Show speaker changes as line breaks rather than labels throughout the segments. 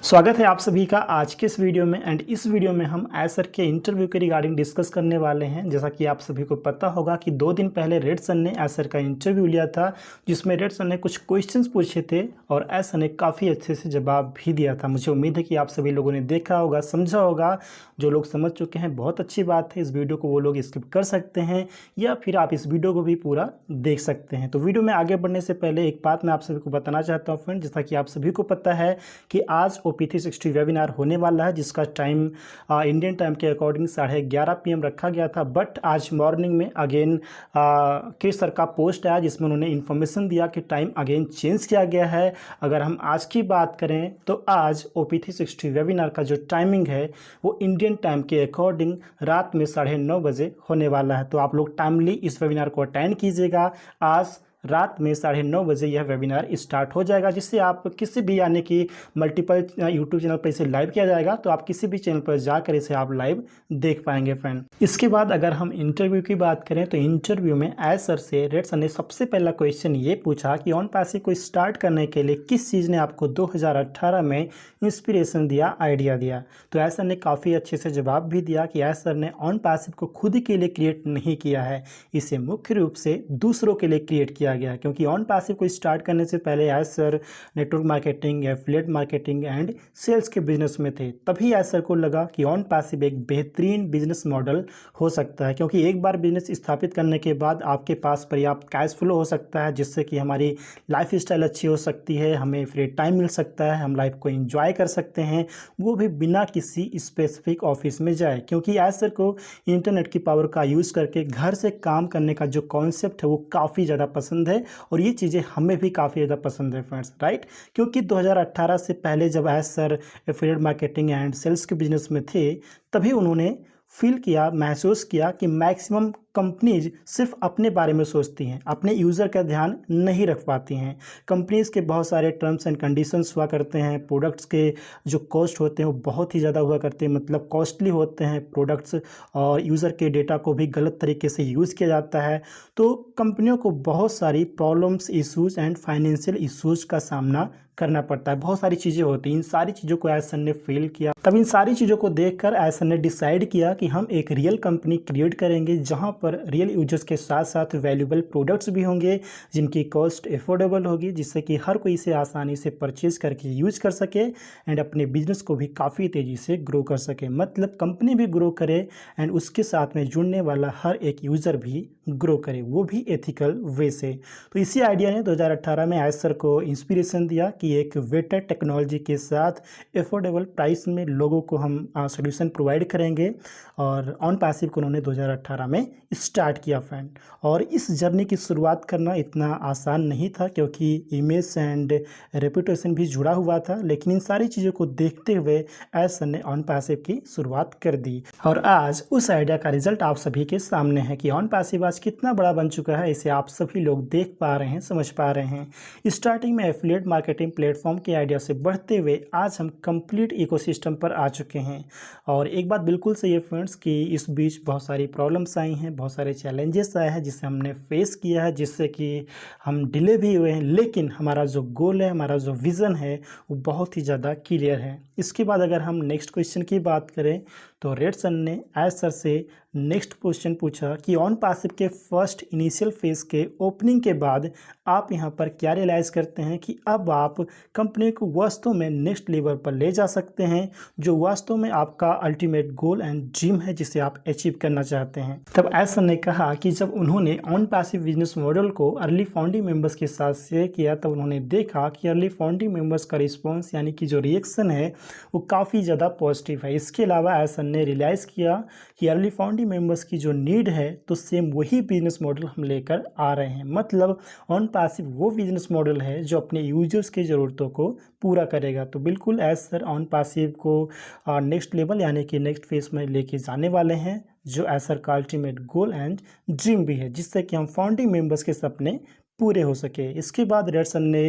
स्वागत है आप सभी का आज के इस वीडियो में। इस वीडियो में हम एसर के इंटरव्यू के रिगार्डिंग डिस्कस करने वाले हैं। जैसा कि आप सभी को पता होगा कि 2 दिन पहले रेड सन ने एसर का इंटरव्यू लिया था, जिसमें रेड सन ने कुछ क्वेश्चंस पूछे थे और एसर ने काफ़ी अच्छे से जवाब भी दिया था। मुझे उम्मीद है कि आप सभी लोगों ने देखा होगा, समझा होगा। जो लोग समझ चुके हैं बहुत अच्छी बात है, इस वीडियो को वो लोग स्किप कर सकते हैं या फिर आप इस वीडियो को भी पूरा देख सकते हैं। तो वीडियो में आगे बढ़ने से पहले एक बात मैं आप सभी को बताना चाहता हूँ फ्रेंड, जैसा कि आप सभी को पता है कि आज OP360 वेबिनार होने वाला है, जिसका टाइम इंडियन टाइम के अकॉर्डिंग 11:30 PM रखा गया था। बट आज मॉर्निंग में अगेन क्रिस सर का पोस्ट आया, जिसमें उन्होंने इन्फॉर्मेशन दिया कि टाइम अगेन चेंज किया गया है। अगर हम आज की बात करें तो आज OP360 वेबिनार का जो टाइमिंग है वो इंडियन टाइम के अकॉर्डिंग रात में 9:30 बजे होने वाला है। तो आप लोग टाइमली इस वेबिनार को अटेंड कीजिएगा। आज रात में 9:30 बजे यह वेबिनार स्टार्ट हो जाएगा, जिससे आप किसी भी, यानी कि मल्टीपल यूट्यूब चैनल पर इसे लाइव किया जाएगा, तो आप किसी भी चैनल पर जाकर इसे आप लाइव देख पाएंगे फ्रेंड। इसके बाद अगर हम इंटरव्यू की बात करें तो इंटरव्यू में एसर से रेड सर ने सबसे पहला क्वेश्चन ये पूछा कि ऑन पैसिव को स्टार्ट करने के लिए किस चीज़ ने आपको 2018 में इंस्पिरेशन दिया, आइडिया दिया। तो एसर ने काफ़ी अच्छे से जवाब भी दिया कि एसर ने ऑन पैसिव को खुद के लिए क्रिएट नहीं किया है, इसे मुख्य रूप से दूसरों के लिए क्रिएट किया गया है। क्योंकि ऑन पैसिव को स्टार्ट करने से पहले एसर network marketing, affiliate marketing and sales के बिजनेस में थे। तभी एसर को लगा कि ऑन पैसिव एक बेहतरीन बिजनेस मॉडल हो सकता है, क्योंकि एक बार बिजनेस स्थापित करने के बाद आपके पास पर्याप्त कैश फ्लो हो सकता है, जिससे कि हमारी लाइफ स्टाइल अच्छी हो सकती है, हमें फ्री टाइम मिल सकता है, हम लाइफ को एंजॉय कर सकते हैं, वो भी बिना किसी स्पेसिफिक ऑफिस में जाए। क्योंकि एसर को इंटरनेट की पावर का यूज़ करके घर से काम करने का जो कॉन्सेप्ट है वो काफ़ी ज़्यादा पसंद है और ये चीज़ें हमें भी काफ़ी ज़्यादा पसंद है फ्रेंड्स, राइट। क्योंकि 2018 से पहले जब एसर एफिलिएट मार्केटिंग एंड सेल्स के बिजनेस में थे, तभी उन्होंने फील किया, महसूस किया कि मैक्सिमम कंपनीज सिर्फ अपने बारे में सोचती हैं, अपने यूज़र का ध्यान नहीं रख पाती हैं। कंपनीज़ के बहुत सारे टर्म्स एंड कंडीशंस हुआ करते हैं, प्रोडक्ट्स के जो कॉस्ट होते हैं वो बहुत ही ज़्यादा हुआ करते हैं, मतलब कॉस्टली होते हैं प्रोडक्ट्स, और यूज़र के डेटा को भी गलत तरीके से यूज़ किया जाता है। तो कंपनियों को बहुत सारी problems, issues and financial issues का सामना करना पड़ता है, बहुत सारी चीज़ें होती हैं। इन सारी चीज़ों को एसर ने फील किया। तब इन सारी चीज़ों को देखकर एसर ने डिसाइड किया कि हम एक रियल कंपनी क्रिएट करेंगे, जहां पर रियल यूजर्स के साथ साथ वैल्यूबल प्रोडक्ट्स भी होंगे, जिनकी कॉस्ट एफोर्डेबल होगी, जिससे कि हर कोई इसे आसानी से परचेज करके यूज कर सके एंड अपने बिजनेस को भी काफ़ी तेज़ी से ग्रो कर सके। मतलब कंपनी भी ग्रो करे एंड उसके साथ में जुड़ने वाला हर एक यूज़र भी ग्रो करे, वो भी एथिकल वे से। तो इसी आइडिया ने 2018 में एसर को इंस्पिरेशन दिया कि एक बेटर टेक्नोलॉजी के साथ एफोर्डेबल प्राइस में लोगों को हम सोल्यूशन प्रोवाइड करेंगे, और ऑन पैसिव को उन्होंने 2018 में स्टार्ट किया फ्रेंड। और इस जर्नी की शुरुआत करना इतना आसान नहीं था, क्योंकि इमेज एंड रेपुटेशन भी जुड़ा हुआ था, लेकिन इन सारी चीज़ों को देखते हुए एसर ने ऑन पैसिव की शुरुआत कर दी। और आज उस आइडिया का रिजल्ट आप सभी के सामने है कि ऑन पैसिव आज कितना बड़ा बन चुका है, इसे आप सभी लोग देख पा रहे हैं, समझ पा रहे हैं। स्टार्टिंग में एफिलिएट मार्केटिंग प्लेटफॉर्म के आइडिया से बढ़ते हुए आज हम कंप्लीट इकोसिस्टम पर आ चुके हैं। और एक बात बिल्कुल सही है फ्रेंड्स कि इस बीच बहुत सारी प्रॉब्लम्स आई हैं, बहुत सारे चैलेंजेस आए हैं जिसे हमने फेस किया है, जिससे कि हम डिले भी हुए हैं, लेकिन हमारा जो गोल है, हमारा जो विज़न है वो बहुत ही ज़्यादा क्लियर है। इसके बाद अगर हम नेक्स्ट क्वेश्चन की बात करें तो रेड सन ने एसर से नेक्स्ट क्वेश्चन पूछा कि ऑन पैसिव के फर्स्ट इनिशियल फेज के ओपनिंग के बाद आप यहाँ पर क्या रियलाइज़ करते हैं कि अब आप कंपनी को वास्तव में नेक्स्ट लेवल पर ले जा सकते हैं, जो वास्तव में आपका अल्टीमेट गोल एंड ड्रीम है, जिसे आप अचीव करना चाहते हैं। तब एसर ने कहा कि जब उन्होंने ऑन पैसिव बिजनेस मॉडल को अर्ली फाउंडिंग मेंबर्स के साथ शेयर किया, तब उन्होंने देखा कि अर्ली फाउंडिंग मेंबर्स का रिस्पॉन्स, यानी कि जो रिएक्शन है वो काफ़ी ज़्यादा पॉजिटिव है। इसके अलावा एसर ने रियलाइज़ किया कि अर्ली फाउंडिंग मेंबर्स की जो नीड है, तो सेम वही बिजनेस मॉडल हम लेकर आ रहे हैं। मतलब ऑन पैसिव वो बिजनेस मॉडल है जो अपने यूजर्स की ज़रूरतों को पूरा करेगा। तो बिल्कुल एसर ऑन पैसिव को नेक्स्ट लेवल, यानी कि नेक्स्ट फेज में लेके जाने वाले हैं, जो एसर का अल्टीमेट गोल एंड ड्रीम भी है, जिससे कि हम फाउंडिंग मेंबर्स के सपने पूरे हो सके। इसके बाद रेड सन ने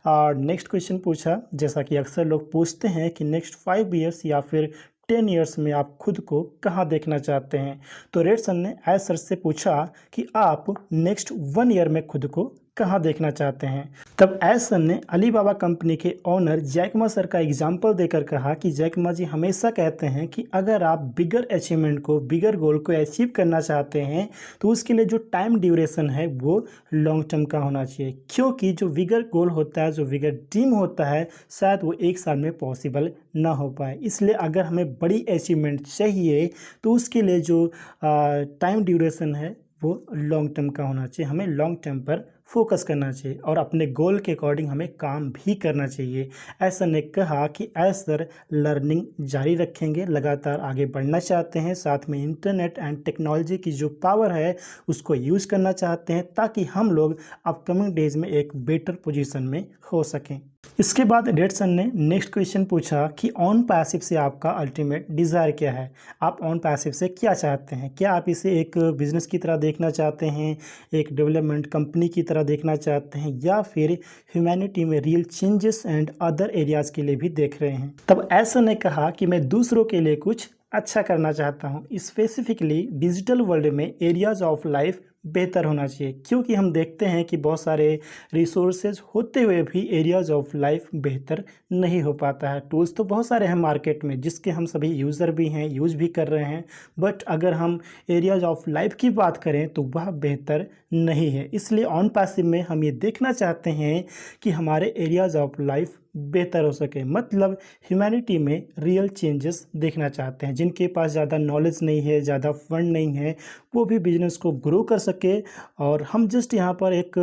नेक्स्ट क्वेश्चन पूछा, जैसा कि अक्सर लोग पूछते हैं कि नेक्स्ट 5 ईयर्स या फिर 10 ईयर्स में आप खुद को कहाँ देखना चाहते हैं। तो रेड सन ने एसर से पूछा कि आप नेक्स्ट 1 ईयर में खुद को कहाँ देखना चाहते हैं। तब एस सर ने अली बाबा कंपनी के ओनर जैक मा सर का एग्जाम्पल देकर कहा कि जैक मा जी हमेशा कहते हैं कि अगर आप बिगर अचीवमेंट को, बिगर गोल को अचीव करना चाहते हैं तो उसके लिए जो टाइम ड्यूरेशन है वो लॉन्ग टर्म का होना चाहिए, क्योंकि जो बिगर गोल होता है, जो बिगर ड्रीम होता है, शायद वो एक साल में पॉसिबल ना हो पाए। इसलिए अगर हमें बड़ी अचीवमेंट चाहिए तो उसके लिए जो टाइम ड्यूरेशन है वो लॉन्ग टर्म का होना चाहिए। हमें लॉन्ग टर्म पर फोकस करना चाहिए और अपने गोल के अकॉर्डिंग हमें काम भी करना चाहिए। ऐसा ने कहा कि ऐसा लर्निंग जारी रखेंगे, लगातार आगे बढ़ना चाहते हैं, साथ में इंटरनेट एंड टेक्नोलॉजी की जो पावर है उसको यूज़ करना चाहते हैं ताकि हम लोग अपकमिंग डेज में एक बेटर पोजीशन में हो सकें। इसके बाद रेडसन ने नेक्स्ट क्वेश्चन पूछा कि ऑन पैसिव से आपका अल्टीमेट डिज़ायर क्या है। आप ऑन पैसिव से क्या चाहते हैं? क्या आप इसे एक बिजनेस की तरह देखना चाहते हैं, एक डेवलपमेंट कंपनी की तरह देखना चाहते हैं, या फिर ह्यूमैनिटी में real changes and other areas के लिए भी देख रहे हैं? तब ऐसा ने कहा कि मैं दूसरों के लिए कुछ अच्छा करना चाहता हूँ, स्पेसिफिकली डिजिटल वर्ल्ड में एरियाज़ ऑफ लाइफ बेहतर होना चाहिए, क्योंकि हम देखते हैं कि बहुत सारे रिसोर्सेज होते हुए भी एरियाज़ ऑफ लाइफ बेहतर नहीं हो पाता है। टूल्स तो बहुत सारे हैं मार्केट में जिसके हम सभी यूज़र भी हैं, यूज़ भी कर रहे हैं, बट अगर हम एरियाज़ ऑफ लाइफ की बात करें तो वह बेहतर नहीं है। इसलिए ऑन पैसिव में हम ये देखना चाहते हैं कि हमारे एरियाज़ ऑफ लाइफ बेहतर हो सके, मतलब ह्यूमैनिटी में रियल चेंजेस देखना चाहते हैं। जिनके पास ज़्यादा नॉलेज नहीं है, ज़्यादा फंड नहीं है, वो भी बिजनेस को ग्रो कर सके। और हम जस्ट यहाँ पर एक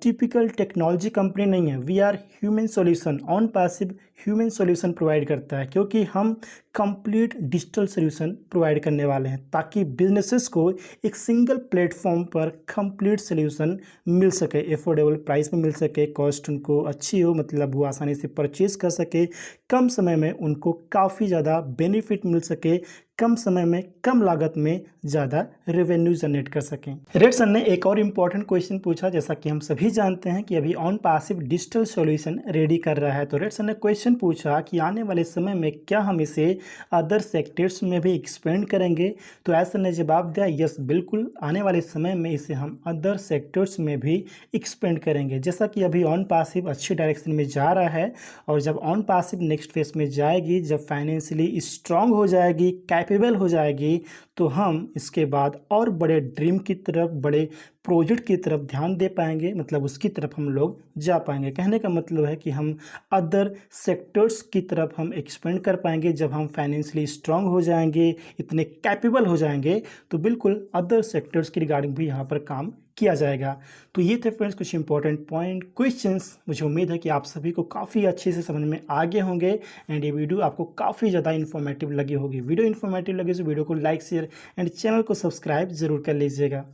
टिपिकल टेक्नोलॉजी कंपनी नहीं है, we are human solution. UnPassive human solution provide करता है, क्योंकि हम कंप्लीट डिजिटल सॉल्यूशन प्रोवाइड करने वाले हैं ताकि बिजनेसेस को एक सिंगल प्लेटफॉर्म पर कंप्लीट सॉल्यूशन मिल सके, एफोर्डेबल प्राइस में मिल सके, कॉस्ट उनको अच्छी हो, मतलब वो आसानी से परचेज कर सके, कम समय में उनको काफ़ी ज़्यादा बेनिफिट मिल सके, कम समय में कम लागत में ज़्यादा रेवेन्यू जनरेट कर सकें। रेडसन ने एक और इम्पॉर्टेंट क्वेश्चन पूछा, जैसा कि हम सभी जानते हैं कि अभी on passive digital solution ready कर रहा है। तो रेडसन ने क्वेश्चन पूछा कि आने वाले समय में क्या हम इसे अदर सेक्टर्स में भी एक्सपेंड करेंगे। तो ऐसा ने जवाब दिया, यस बिल्कुल, आने वाले समय में इसे हम अदर सेक्टर्स में भी एक्सपेंड करेंगे। जैसा कि अभी ऑन पैसिव अच्छी डायरेक्शन में जा रहा है, और जब ऑन पैसिव नेक्स्ट फेज में जाएगी, जब फाइनेंशियली स्ट्रांग हो जाएगी, कैपेबल हो जाएगी, तो हम इसके बाद और बड़े ड्रीम की तरफ, बड़े प्रोजेक्ट की तरफ ध्यान दे पाएंगे, मतलब उसकी तरफ हम लोग जा पाएंगे। कहने का मतलब है कि हम अदर सेक्टर्स की तरफ हम एक्सपेंड कर पाएंगे। जब हम फाइनेंशियली स्ट्रांग हो जाएंगे, इतने कैपेबल हो जाएंगे, तो बिल्कुल अदर सेक्टर्स की रिगार्डिंग भी यहाँ पर काम किया जाएगा। तो ये थे फ्रेंड्स कुछ इंपॉर्टेंट पॉइंट, क्वेश्चंस। मुझे उम्मीद है कि आप सभी को काफ़ी अच्छे से समझ में आ गए होंगे एंड ये वीडियो आपको काफ़ी ज़्यादा इन्फॉर्मेटिव लगी होगी। वीडियो इन्फॉर्मेटिव लगे तो वीडियो को लाइक, शेयर एंड चैनल को सब्सक्राइब जरूर कर लीजिएगा।